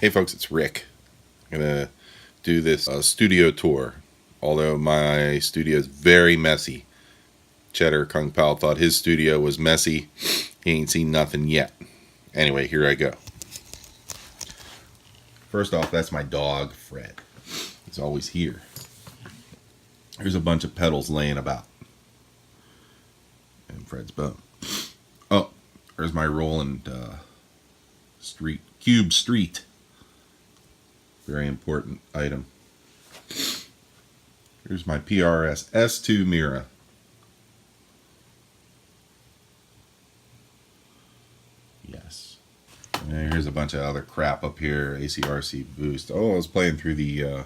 Hey folks, it's Rick. I'm going to do this studio tour. Although my studio is very messy. Cheddar Kung Pao thought his studio was messy. He ain't seen nothing yet. Anyway, here I go. First off, that's my dog, Fred. He's always here. There's a bunch of pedals laying about. And Fred's bone. Oh, there's my Roland Cube Street. Very important item. Here's my PRS S2 Mira. Yes. And here's a bunch of other crap up here. ACRC boost. Oh, I was playing through the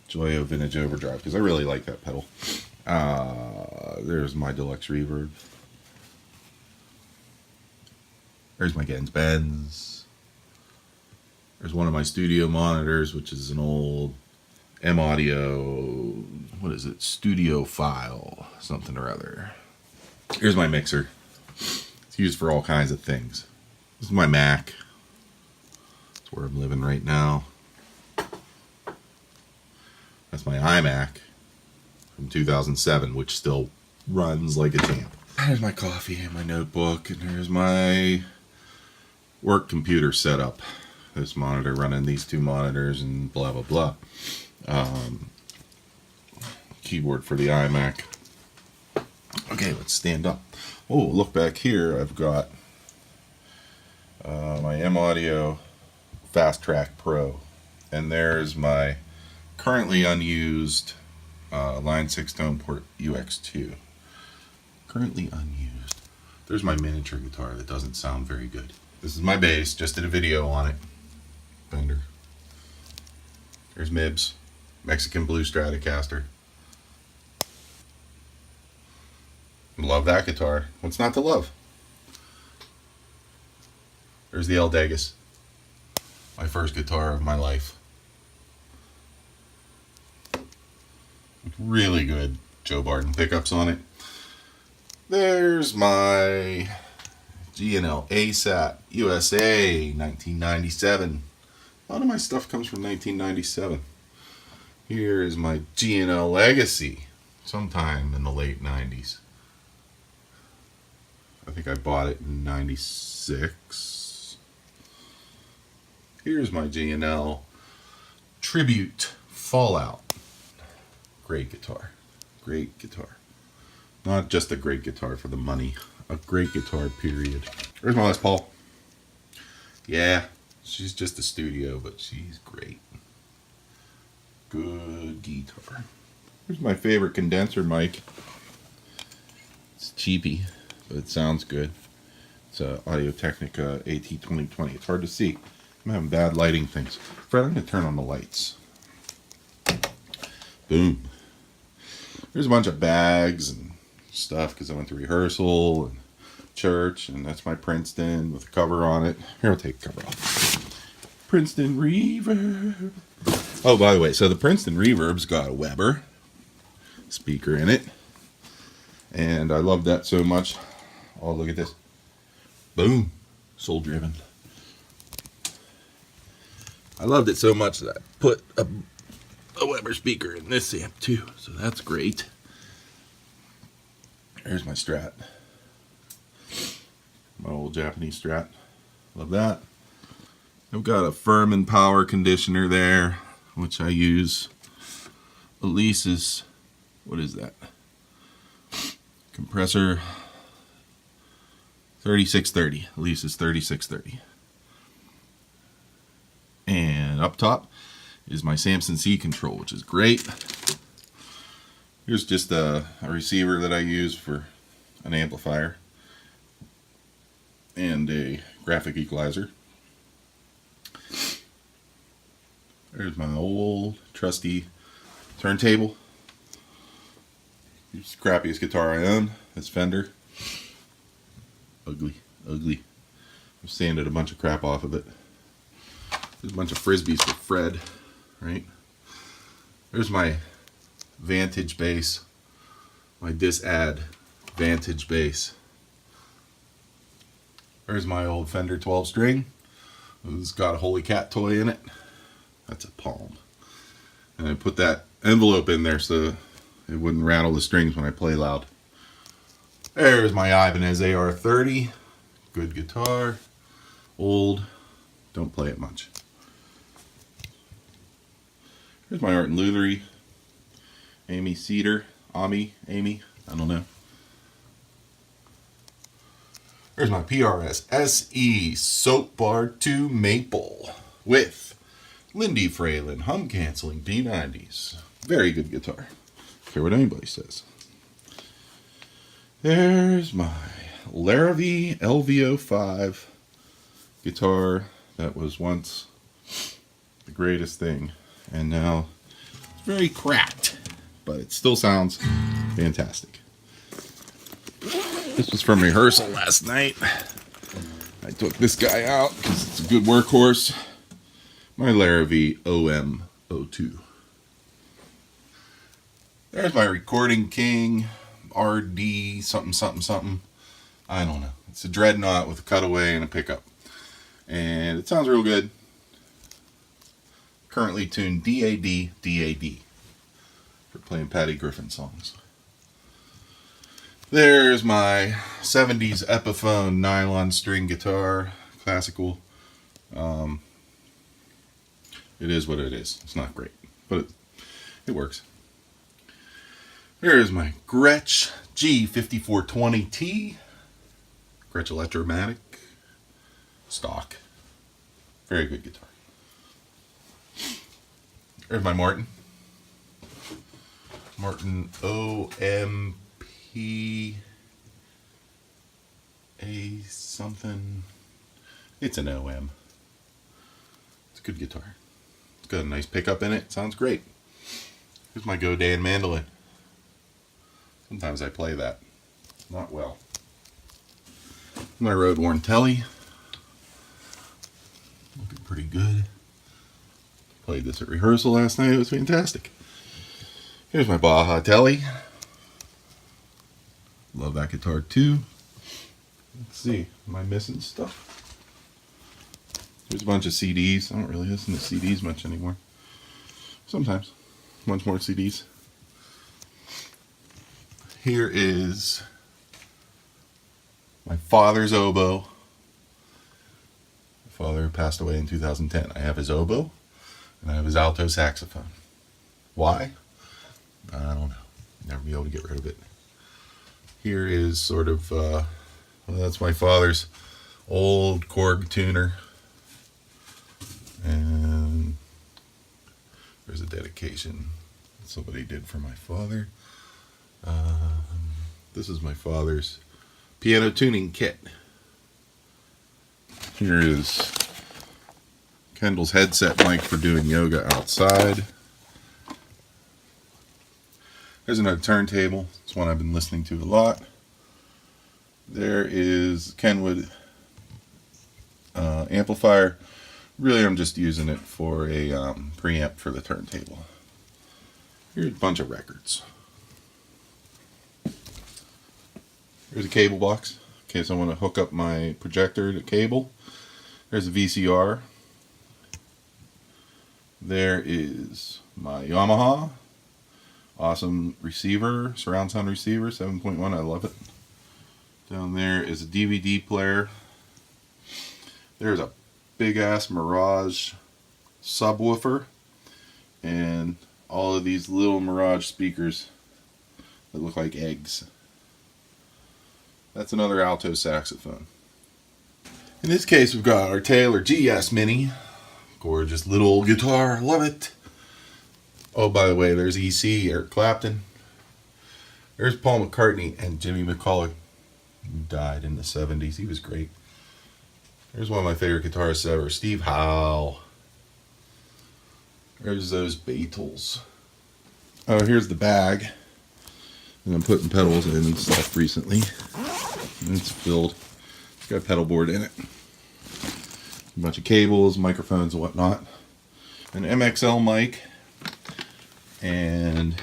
Joyo Vintage Overdrive because I really like that pedal. There's my deluxe reverb. There's my Gens Benz. There's one of my studio monitors, which is an old M-Audio, what is it, studio file, something or other. Here's my mixer. It's used for all kinds of things. This is my Mac. That's where I'm living right now. That's my iMac from 2007, which still runs like a champ. There's my coffee and my notebook, and there's my work computer setup. This monitor running these two monitors and blah blah blah. Keyboard for the iMac. Okay, let's stand up. Oh, look back here. I've got my M-Audio Fast Track Pro, and there's my currently unused Line 6 Tone Port UX2. Currently unused. There's my miniature guitar that doesn't sound very good. This is my bass. Just did a video on it. Fender. There's Mibs, Mexican Blue Stratocaster. Love that guitar. What's not to love? There's the El Degas, my first guitar of my life. Really good Joe Barton pickups on it. There's my G&L ASAT USA 1997. A lot of my stuff comes from 1997. Here is my G&L Legacy, sometime in the late 90s. I think I bought it in 96. Here's my G&L Tribute Fallout. Great guitar. Great guitar. Not just a great guitar for the money. A great guitar, period. There's my Les Paul. Yeah. She's just a studio, but she's great. Good guitar. Here's my favorite condenser mic. It's cheapy, but it sounds good. It's a Audio-Technica AT2020. It's hard to see. I'm having bad lighting things. Fred, I'm going to turn on the lights. Boom. There's a bunch of bags and stuff because I went to rehearsal and church, and that's my Princeton with a cover on it. Here, I'll take the cover off. Princeton Reverb. Oh, by the way, so the Princeton Reverb's got a Weber speaker in it, and I love that so much. Oh, look at this. Boom. Soul driven. I loved it so much that I put a Weber speaker in this amp too, so that's great. There's my Strat. My old Japanese Strat. Love that. I've got a Furman power conditioner there, which I use. Elise's, what is that? Compressor 3630. Elise's 3630. And up top is my Samson C control, which is great. Here's just a receiver that I use for an amplifier and a graphic equalizer. There's my old trusty turntable. It's the crappiest guitar I own. It's Fender. Ugly, ugly. I've sanded a bunch of crap off of it. There's a bunch of frisbees for Fred, right? There's my Vantage bass, my Disad Vantage bass. There's my old Fender 12 string It's got a Holy Cat toy in it. That's a palm. And I put that envelope in there so it wouldn't rattle the strings when I play loud. There's my Ibanez AR-30. Good guitar. Old. Don't play it much. Here's my Art and Luthery. Amy Cedar. Amy. I don't know. There's my PRS SE Soap Bar 2 Maple with Lindy Fralin hum canceling D90s. Very good guitar. Don't care what anybody says. There's my Larrivee LV05 guitar that was once the greatest thing, and now it's very cracked, but it still sounds fantastic. This was from rehearsal last night. I took this guy out because it's a good workhorse. My Larrivee OM02. There's my Recording King RD something. I don't know. It's a Dreadnought with a cutaway and a pickup. And it sounds real good. Currently tuned DAD for playing Patty Griffin songs. There's my 70s Epiphone nylon string guitar, classical. It is what it is. It's not great, but it works. Here's my Gretsch G5420T. Gretsch Electromatic. Stock. Very good guitar. There's my Martin. Martin OMP A something. It's an OM. It's a good guitar. It's got a nice pickup in it. Sounds great. Here's my Godin mandolin. Sometimes I play that. Not well. My Road Worn Telly. Looking pretty good. Played this at rehearsal last night. It was fantastic. Here's my Baja Telly. Love that guitar too. Let's see. Am I missing stuff? There's a bunch of CDs. I don't really listen to CDs much anymore. Sometimes. Bunch more CDs. Here is my father's oboe. My father passed away in 2010. I have his oboe and I have his alto saxophone. Why? I don't know. Never be able to get rid of it. Here is sort of, well, that's my father's old Korg tuner. And there's a dedication that somebody did for my father. This is my father's piano tuning kit. Here is Kendall's headset mic for doing yoga outside. There's another turntable. It's one I've been listening to a lot. There is Kenwood amplifier. Really, I'm just using it for a preamp for the turntable. Here's a bunch of records. Here's a cable box in case I want to hook up my projector to cable. There's a VCR. There is my Yamaha. Awesome receiver, surround sound receiver, 7.1. I love it. Down there is a DVD player. There's a big ass Mirage subwoofer and all of these little Mirage speakers that look like eggs. That's another alto saxophone. In this case, we've got our Taylor GS Mini. Gorgeous little guitar, love it. Oh, by the way, there's EC, Eric Clapton. There's Paul McCartney and Jimmy McCulloch, who died in the 70s. He was great. There's one of my favorite guitarists ever, Steve Howe. There's those Beatles. Oh, here's the bag. And I'm putting pedals in and stuff recently. And it's filled. It's got a pedal board in it. A bunch of cables, microphones, and whatnot. An MXL mic. And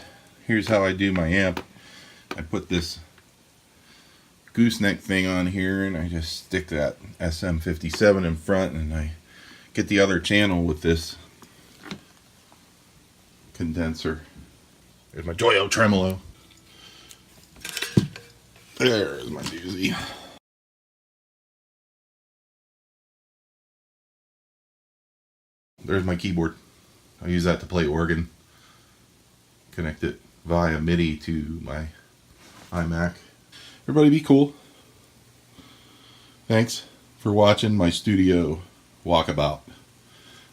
here's how I do my amp. I put this gooseneck thing on here and I just stick that SM57 in front and I get the other channel with this condenser. There's my Joyo tremolo. There's my doozy. There's my keyboard. I use that to play organ. Connect it via MIDI to my iMac. Everybody be cool. Thanks for watching my studio walkabout. All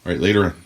right, later on.